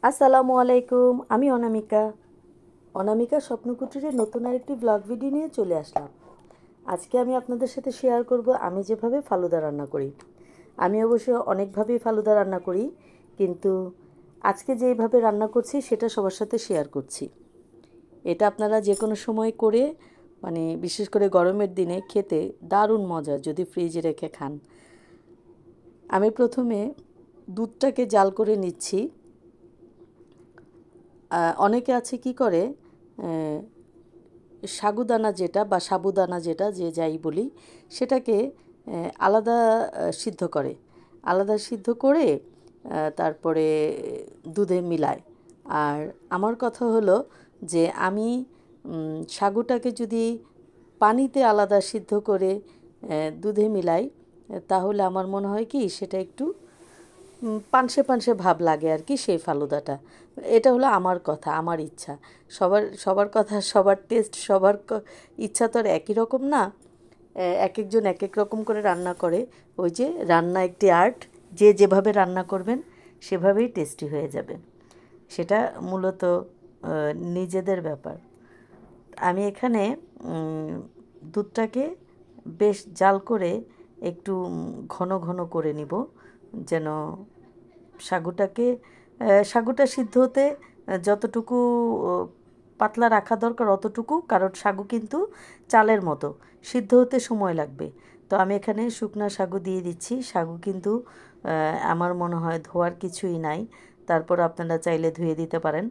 আসসালামু আলাইকুম। আমি অনামিকা স্বপ্নকুটিরের নতুন আরেকটি ব্লগ ভিডিও নিয়ে চলে আসলাম। আজকে আমি আপনাদের সাথে শেয়ার করব আমি যেভাবে ফালুদা রান্না করি। আমি অবশ্য অনেকভাবেই ফালুদা রান্না করি, কিন্তু আজকে যেইভাবে রান্না করছি সেটা সবার সাথে শেয়ার করছি। এটা আপনারা যে কোনো সময় করে, বিশেষ করে গরমের দিনে খেতে দারুণ মজা যদি ফ্রিজে রেখে খান। আমি প্রথমে দুধটাকে জাল করে নিচ্ছি। অনেকে আছে কি করে, সাগুদানা যেটা বা সাবুদানা যেটা যে যাই বলি, সেটাকে আলাদা সিদ্ধ করে তারপরে দুধে মিলায়। আর আমার কথা হলো যে আমি সাগুটাকে যদি পানিতে আলাদা সিদ্ধ করে দুধে মিলাই, তাহলে আমার মনে হয় কি সেটা একটু পানসে পানসে ভাব লাগে আর কি, সেই ফালুদাটা। এটা হলো আমার কথা, আমার ইচ্ছা। সবার কথা, সবার টেস্ট, ইচ্ছা তো আর একই রকম না। এক একজন এক এক রকম করে রান্না করে। ওই যে রান্না একটি আর্ট, যে যেভাবে রান্না করবেন সেভাবেই টেস্টি হয়ে যাবে। সেটা মূলত নিজেদের ব্যাপার। আমি এখানে দুধটাকে বেশ জাল করে একটু ঘন ঘন করে নিব, যেন সাগুটা সিদ্ধ হতে যতটুকু পাতলা রাখা দরকার অতটুকু, কারণ সাগু কিন্তু চালের মতো, সিদ্ধ হতে সময় লাগবে। তো আমি এখানে শুকনা সাগু দিয়ে দিচ্ছি। সাগু কিন্তু আমার মনে হয় ধোয়ার কিছুই নাই, তারপর আপনারা চাইলে ধুয়ে দিতে পারেন।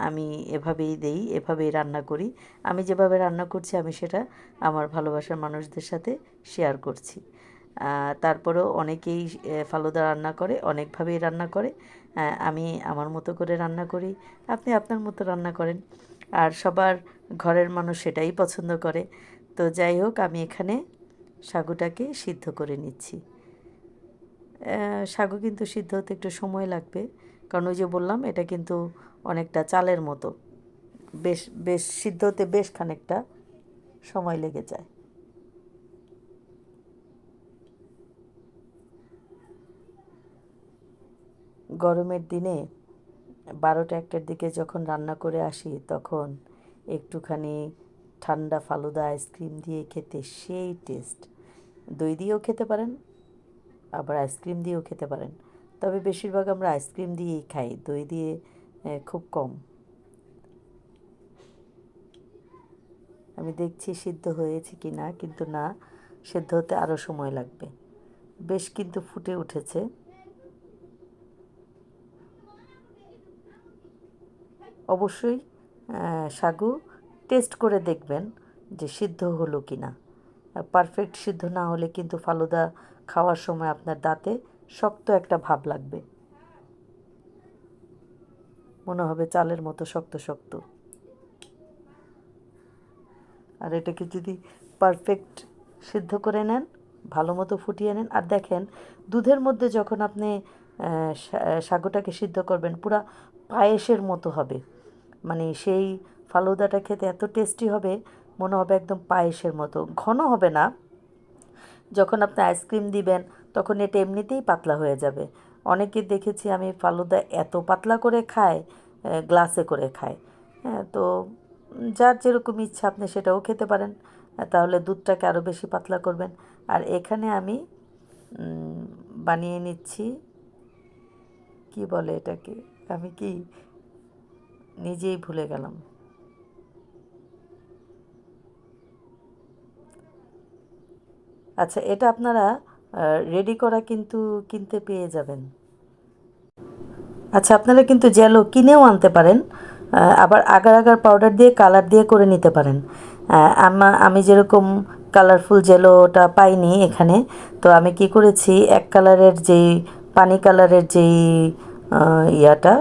আমি এভাবেই দেই, এভাবেই রান্না করি। আমি যেভাবে রান্না করছি আমি সেটা আমার ভালোবাসার মানুষদের সাথে শেয়ার করছি। তারপরেও অনেকেই ফালুদা রান্না করে, অনেকভাবেই রান্না করে। আমি আমার মতো করে রান্না করি, আপনি আপনার মতো রান্না করেন। আর সবার ঘরের মানুষ সেটাই পছন্দ করে। তো যাই হোক, আমি এখানে সাগুটাকে সিদ্ধ করে নিচ্ছি। সাগু কিন্তু সিদ্ধ হতে একটু সময় লাগবে, কারণ ওই যে বললাম এটা কিন্তু অনেকটা চালের মতো, বেশ বেশ সিদ্ধ হতে বেশ খানিকটা সময় লেগে যায়। গরমের দিনে 12টা-1টার দিকে যখন রান্না করে আসি, তখন একটুখানি ঠান্ডা ফালুদা আইসক্রিম দিয়ে খেতে সেই টেস্ট। দই দিয়েও খেতে পারেন, আবার আইসক্রিম দিয়েও খেতে পারেন। তবে বেশিরভাগ আমরা আইসক্রিম দিয়েই খাই, দই দিয়ে খুব কম। আমি দেখছি সিদ্ধ হয়েছে কি না, কিন্তু না, সিদ্ধ হতে আরও সময় লাগবে। বেশ কিন্তু ফুটে উঠেছে। অবশ্যই সাগু টেস্ট করে দেখবেন যে সিদ্ধ হলো কি না। পারফেক্ট সিদ্ধ না হলে কিন্তু ফালুদা খাওয়ার সময় আপনার দাঁতে শক্ত একটা ভাব লাগবে, মনে হবে চালের মতো শক্ত শক্ত। আর এটাকে যদি পারফেক্ট সিদ্ধ করে নেন, ভালো মতো ফুটিয়ে নেন, আর দেখেন দুধের মধ্যে যখন আপনি সাগুটাকে সিদ্ধ করবেন, পুরা পায়েসের মতো হবে। সেই ফালুদাটা খেতে এত টেস্টি হবে, মনে হবে একদম পায়েসের মতো। ঘন হবে না, যখন আপনি আইসক্রিম দিবেন তখন এটা এমনিতেই পাতলা হয়ে যাবে। অনেকে দেখেছি আমি ফালুদা এত পাতলা করে খায়, গ্লাসে করে খায়। হ্যাঁ, তো যার যেরকম ইচ্ছা আপনি সেটাও খেতে পারেন। তাহলে দুধটাকে আরও বেশি পাতলা করবেন। আর এখানে আমি বানিয়ে নিচ্ছি, কি বলে এটাকে, আমি কি নিজেই ভুলে গেলাম। আচ্ছা, এটা আপনারা রেডি করা কিন্তু কিনতে পেয়ে যাবেন। আচ্ছা, আপনারা কিন্তু জেলো কিনেও আনতে পারেন। আবার আগার আগার পাউডার দিয়ে কালার দিয়ে করে নিতে পারেন। আমি যেরকম কালারফুল জেলোটা পাইনি এখানে, তো আমি কি করেছি, এক কালারের যেই পানি কালারের যেই ইয়াটা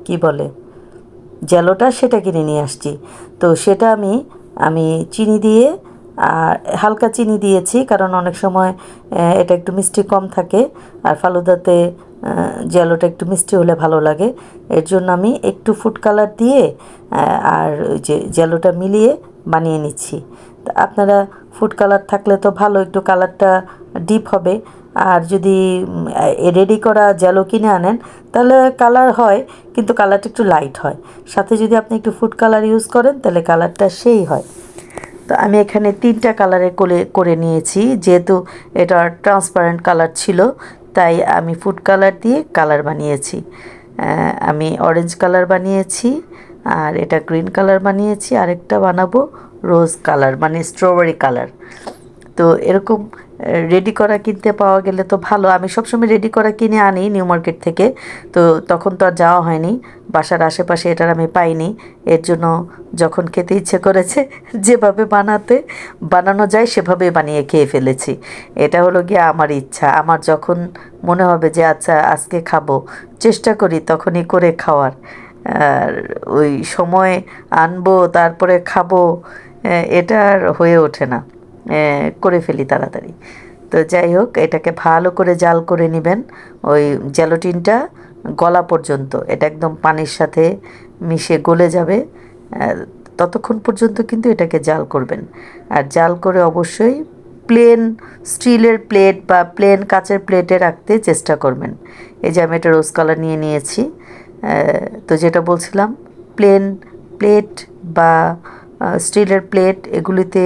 কি বলে জেলোটা, সেটা কিনে নিয়ে আসছি। তো সেটা আমি চিনি দিয়ে, আর হালকা চিনি দিয়েছি, কারণ অনেক সময় এটা একটু মিষ্টি কম থাকে, আর ফালুদাতে জেলোটা একটু মিষ্টি হলে ভালো লাগে। এর জন্য আমি একটু ফুড কালার দিয়ে আর ওই যে জেলোটা মিলিয়ে বানিয়ে নিচ্ছি। তা আপনারা ফুড কালার থাকলে তো ভালো, একটু কালারটা ডিপ হবে। আর যদি রেডি করা জেলো কিনে আনেন তাহলে কালার হয়, কিন্তু কালারটা একটু লাইট হয়। সাথে যদি আপনি একটু ফুড কালার ইউজ করেন তাহলে কালারটা সেই হয়। তো আমি এখানে 3টা কালারে করে নিয়েছি, যেহেতু এটা ট্রান্সপারেন্ট কালার ছিল তাই আমি ফুড কালার দিয়ে কালার বানিয়েছি। আমি অরেঞ্জ কালার বানিয়েছি, আর এটা গ্রিন কালার বানিয়েছি, আরেকটা বানাবো রোজ কালার মানে স্ট্রবেরি কালার। তো এরকম রেডি করা কিনতে পাওয়া গেলে তো ভালো। আমি সবসময় রেডি করা কিনে আনি নিউ মার্কেট থেকে, তো তখন তো আর যাওয়া হয়নি, বাসার আশেপাশে এটার আমি পাইনি। এর জন্য যখন খেতে ইচ্ছে করেছে যেভাবে বানানো যায় সেভাবে বানিয়ে খেয়ে ফেলেছি। এটা হলো গিয়ে আমার ইচ্ছা, আমার যখন মনে হবে যে আচ্ছা আজকে খাবো, চেষ্টা করি তখনই করে খাওয়ার। আর ওই সময় আনবো তারপরে খাবো, এটা আর হয়ে ওঠে না, করে ফেলি তাড়াতাড়ি। তো যাই হোক, এটাকে ভালো করে জাল করে নেবেন ওই জেলাটিনটা গলা পর্যন্ত। এটা একদম পানির সাথে মিশে গলে যাবে, ততক্ষণ পর্যন্ত কিন্তু এটাকে জাল করবেন। আর জাল করে অবশ্যই প্লেন স্টিলের প্লেট বা প্লেন কাচের প্লেটে রাখতে চেষ্টা করবেন। এই যে আমি এটা রোজ কালার নিয়ে নিয়েছি। তো যেটা বলছিলাম, প্লেন প্লেট বা স্টিলের প্লেট এগুলিতে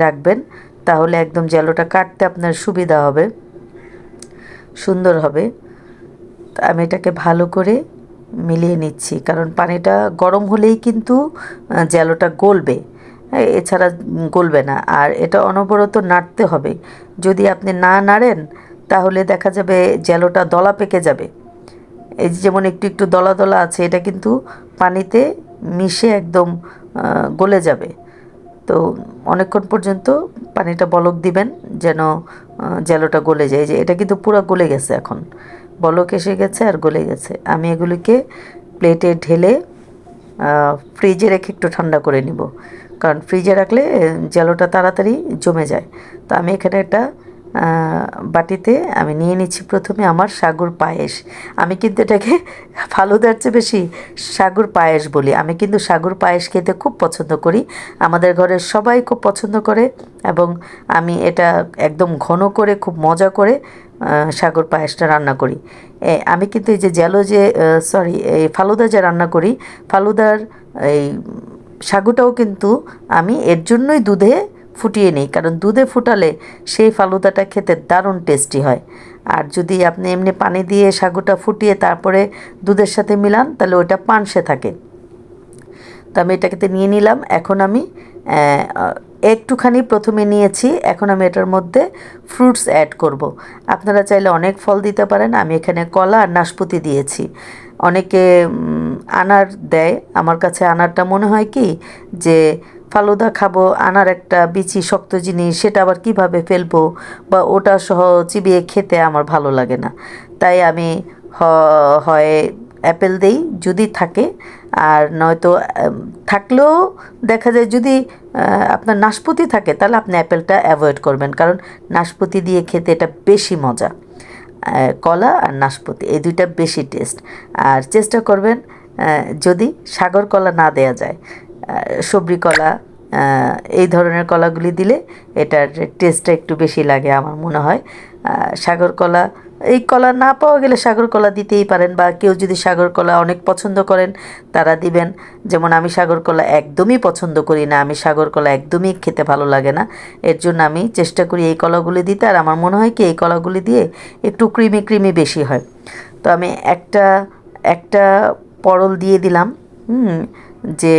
রাখবেন, তাহলে একদম জেলোটা কাটতে আপনার সুবিধা হবে, সুন্দর হবে। আমি এটাকে ভালো করে মিলিয়ে নিচ্ছি, কারণ পানিটা গরম হলেই কিন্তু জেলোটা গলবে, এছাড়া গলবে না। আর এটা অনবরত নাড়তে হবে, যদি আপনি না নাড়েন তাহলে দেখা যাবে জেলোটা দলা পেকে যাবে। এই যেমন একটু একটু দলা দলা আছে, এটা কিন্তু পানিতে মিশে একদম গলে যাবে। তো অনেকক্ষণ পর্যন্ত পানিটা বলক দিবেন যেন জেলোটা গলে যায়। যে এটা কিন্তু পুরো গলে গেছে, এখন বলক এসে গেছে আর গলে গেছে। আমি এগুলিকে প্লেটে ঢেলে ফ্রিজে রেখে একটু ঠান্ডা করে নিব, কারণ ফ্রিজে রাখলে জেলোটা তাড়াতাড়ি জমে যায়। তো আমি এখানে একটা বাটিতে আমি নিয়ে নিচ্ছি প্রথমে আমার সাগুর পায়েস। আমি কিন্তু এটাকে ফালুদার চেয়ে বেশি সাগুর পায়েস বলি। আমি কিন্তু সাগুর পায়েস খেতে খুব পছন্দ করি, আমাদের ঘরের সবাই খুব পছন্দ করে, এবং আমি এটা একদম ঘন করে খুব মজা করে সাগুর পায়েসটা রান্না করি। আমি কিন্তু এই যে এই ফালুদা যে রান্না করি, ফালুদার এই সাগুটাও কিন্তু আমি এর জন্যই দুধে ফুটিয়ে নিই, কারণ দুধে ফুটালে সেই ফালুদাটা খেতে দারুণ টেস্টি হয়। আর যদি আপনি এমনি পানি দিয়ে সাগুটা ফুটিয়ে তারপরে দুধের সাথে মিলান তাহলে ওইটা পানসে থাকে। তো আমি এটাকে নিয়ে নিলাম। এখন আমি একটুখানি প্রথমে নিয়েছি, এখন আমি এটার মধ্যে ফ্রুটস অ্যাড করব। আপনারা চাইলে অনেক ফল দিতে পারেন, আমি এখানে কলা আর নাশপাতি দিয়েছি। অনেকে আনার দেয়, আমার কাছে আনারটা মনে হয় কি যে ফালুদা খাবো, আনার একটা বিচি শক্ত জিনিস, সেটা আবার কিভাবে ফেলবো বা ওটা সহ চিবিয়ে খেতে আমার ভালো লাগে না। তাই আমি হয় অ্যাপেল দেই যদি থাকে, আর নয়তো থাকলেও দেখা যায় যদি আপনার নাশপাতি থাকে তাহলে আপনি অ্যাপেলটা অ্যাভয়েড করবেন, কারণ নাশপাতি দিয়ে খেতে এটা বেশি মজা। কলা আর নাশপাতি এই দুইটা বেশি টেস্ট। আর চেষ্টা করবেন যদি সাগর কলা না দেয়া যায়, সবরি কলা, এই ধরনের কলাগুলি দিলে এটার টেস্টটা একটু বেশি লাগে আমার মনে হয়। সাগর কলা, এই কলা না পাওয়া গেলে সাগর কলা দিতেই পারেন, বা কেউ যদি সাগর কলা অনেক পছন্দ করেন তারা দিবেন। যেমন আমি সাগর কলা একদমই পছন্দ করি না, আমি সাগর কলা একদমই খেতে ভালো লাগে না, এর জন্য আমি চেষ্টা করি এই কলাগুলি দিতে। আর আমার মনে হয় কি এই কলাগুলি দিয়ে একটু ক্রিমি ক্রিমি বেশি হয়। তো আমি একটা একটা পরল দিয়ে দিলাম, যে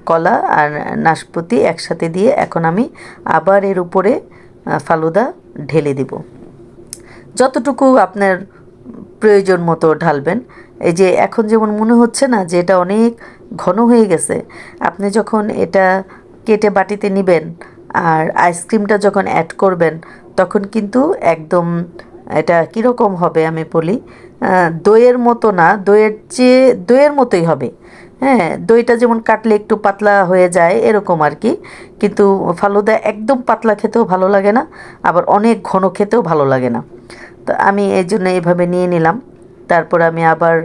কলা আর নাশপাতি একসাথে দিয়ে এখন আমি আবার এর উপরে ফালুদা ঢেলে দিব, যতটুকু আপনার প্রয়োজন মতো ঢালবেন। এই যে এখন যেমন মনে হচ্ছে না যে এটা অনেক ঘন হয়ে গেছে, আপনি যখন এটা কেটে বাটিতে নেবেন আর আইসক্রিমটা যখন অ্যাড করবেন তখন কিন্তু একদম এটা কীরকম হবে আমি বলি, দইয়ের মতো না, দইয়ের মতোই হবে। হ্যাঁ, দইটা যেমন কাটলে একটু পাতলা হয়ে যায় এরকম আর কি, কিন্তু ফালুদা একদম পাতলা খেতেও ভালো লাগে না, আবার অনেক ঘন খেতেও ভালো লাগে না। তো আমি এই জন্য এইভাবে নিয়ে নিলাম। তারপর আমি আবার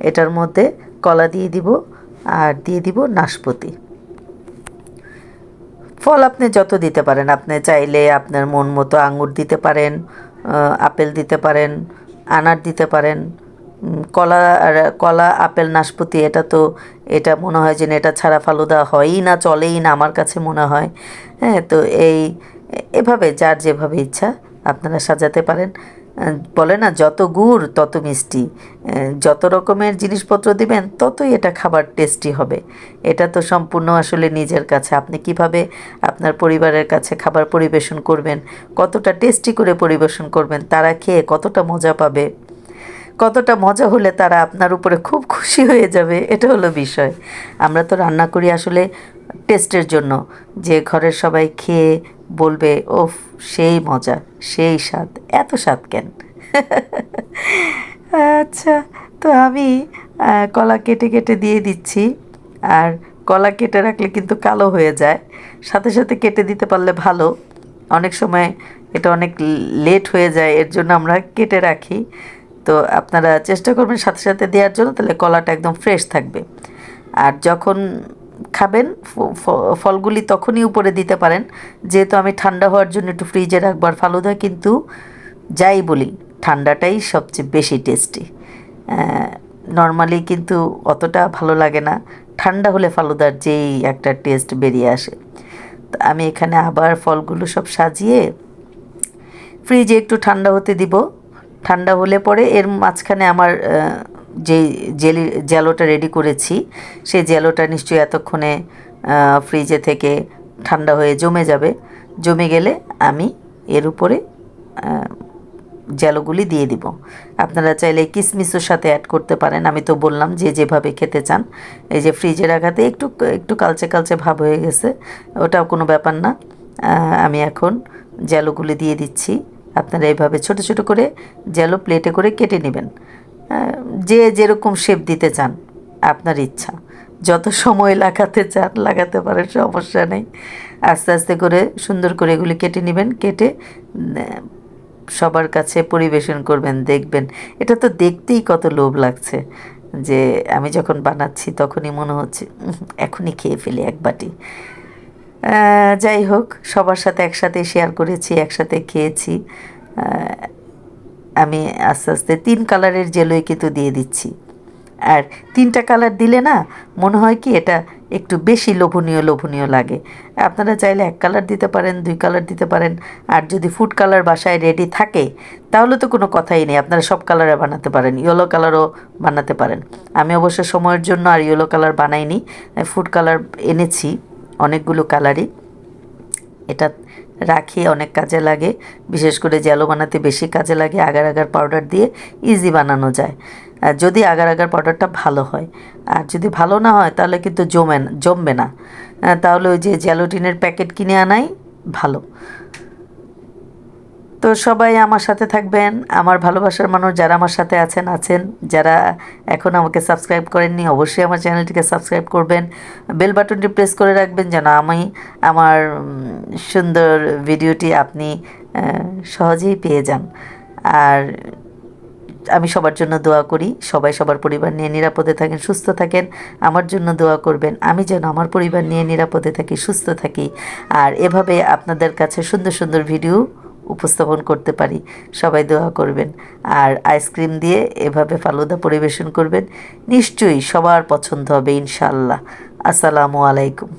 এটার মধ্যে কলা দিয়ে দিব আর দিয়ে দিব নাশপাতি। ফল আপনি যত দিতে পারেন, আপনি চাইলে আপনার মন মতো আঙ্গুর দিতে পারেন, আপেল দিতে পারেন, আনার দিতে পারেন, কলা কলা আপেল নাশপাতি, এটা মনে হয় যেন এটা ছাড়া ফালুদা হয়ই না, চলেই না আমার কাছে মনে হয়। হ্যাঁ, তো এভাবে যার যেভাবে ইচ্ছা আপনারা সাজাতে পারেন। বলে না, যত গুড় তত মিষ্টি, যত রকমের জিনিসপত্র দিবেন ততই এটা খাবার টেস্টি হবে। এটা তো সম্পূর্ণ আসলে নিজের কাছে, আপনি কিভাবে আপনার পরিবারের কাছে খাবার পরিবেশন করবেন, কতটা টেস্টি করে পরিবেশন করবেন, তারা খেয়ে কতটা মজা পাবে, কতটা মজা হলে তারা আপনার উপরে খুব খুশি হয়ে যাবে, এটা হলো বিষয়। আমরা তো রান্না করি আসলে টেস্টের জন্য, যে ঘরের সবাই খেয়ে বলবে ওফ সেই মজা, সেই স্বাদ, এত স্বাদ কেন। আচ্ছা, তো আমি কলা কেটে কেটে দিয়ে দিচ্ছি। আর কলা কেটে রাখলে কিন্তু কালো হয়ে যায়, সাথে সাথে কেটে দিতে পারলে ভালো। অনেক সময় এটা অনেক লেট হয়ে যায়, এর জন্য আমরা কেটে রাখি। তো আপনারা চেষ্টা করবেন সাথে সাথে দেওয়ার জন্য, তাহলে কলাটা একদম ফ্রেশ থাকবে। আর যখন খাবেন ফলগুলি তখনই উপরে দিতে পারেন, যেহেতু আমি ঠান্ডা হওয়ার জন্য একটু ফ্রিজে রাখবো। আর ফালুদা কিন্তু যাই বলি ঠান্ডাটাই সবচেয়ে বেশি টেস্টি। নর্মালি কিন্তু অতটা ভালো লাগে না, ঠান্ডা হলে ফালুদার যেই একটা টেস্ট বেরিয়ে আসে। তো আমি এখানে আবার ফলগুলো সব সাজিয়ে ফ্রিজে একটু ঠান্ডা হতে দিব। ঠান্ডা হলে পরে এর মাঝখানে আমার যে জ্যালোটা রেডি করেছি, সেই জ্যালোটা নিশ্চয়ই এতক্ষণে ফ্রিজে থেকে ঠান্ডা হয়ে জমে যাবে। জমে গেলে আমি এর উপরে জ্যালোগুলি দিয়ে দিব। আপনারা চাইলে কিশমিশের সাথে অ্যাড করতে পারেন, আমি তো বললাম যে যেভাবে খেতে চান। এই যে ফ্রিজে রাখাতে একটু একটু কালচে কালচে ভাব হয়ে গেছে, ওটাও কোনো ব্যাপার না। আমি এখন জ্যালোগুলি দিয়ে দিচ্ছি। আপনারা এইভাবে ছোট ছোট করে জ্যালো প্লেটে করে কেটে নেবেন। যে যেরকম শেপ দিতে চান আপনার ইচ্ছা, যত সময় লাগাতে চান লাগাতে পারেন, সমস্যা নেই। আস্তে আস্তে করে সুন্দর করে এগুলি কেটে নেবেন, কেটে সবার কাছে পরিবেশন করবেন। দেখবেন এটা তো দেখতেই কত লোভ লাগছে, যে আমি যখন বানাচ্ছি তখনই মনে হচ্ছে এখনই খেয়ে ফেলি এক বাটি। যাই হোক, সবার সাথে একসাথে শেয়ার করেছি, একসাথে খেয়েছি। আমি আস্তে আস্তে 3 কালারের জেলোই কিন্তু দিয়ে দিচ্ছি। আর 3টা কালার দিলে না মনে হয় কি এটা একটু বেশি লোভনীয় লোভনীয় লাগে। আপনারা চাইলে 1 কালার দিতে পারেন, 2 কালার দিতে পারেন। আর যদি ফুড কালার বাসায় রেডি থাকে তাহলে তো কোনো কথাই নেই, আপনারা সব কালারে বানাতে পারেন, ইয়েলো কালারও বানাতে পারেন। আমি অবশ্য সময়ের জন্য আর ইয়েলো কালার বানাইনি, ফুড কালার এনেছি অনেকগুলো কালারই। এটা রাখি, অনেক কাজে লাগে, বিশেষ করে জ্যালো বানাতে বেশি কাজে লাগে। আগার আগার পাউডার দিয়ে ইজি বানানো যায়, যদি আগার আগার পাউডারটা ভালো হয়। আর যদি ভালো না হয় তাহলে কিন্তু জমবে না, তাহলে ওই যে জ্যালোটিনের প্যাকেট কিনে আনাই ভালো। তো সবাই আমার সাথে থাকবেন, আমার ভালোবাসার মানুষ যারা আমার সাথে আছেন, যারা এখন আমাকে সাবস্ক্রাইব করেননি অবশ্যই আমার চ্যানেলটিকে সাবস্ক্রাইব করবেন, বেল বাটনটি প্রেস করে রাখবেন যেন আমার সুন্দর ভিডিওটি আপনি সহজেই পেয়ে যান। আর আমি সবার জন্য দোয়া করি, সবাই সবার পরিবার নিয়ে নিরাপদে থাকেন, সুস্থ থাকেন। আমার জন্য দোয়া করবেন, আমি যেন আমার পরিবার নিয়ে নিরাপদে থাকি, সুস্থ থাকি, আর এভাবে আপনাদের কাছে সুন্দর সুন্দর ভিডিও উপস্থাপন করতে পারি। সবাই দোয়া করবেন। আর আইসক্রিম দিয়ে এভাবে ফালুদা পরিবেশন করবেন, নিশ্চয়ই সবার পছন্দ হবে ইনশাআল্লাহ। আসসালামু আলাইকুম।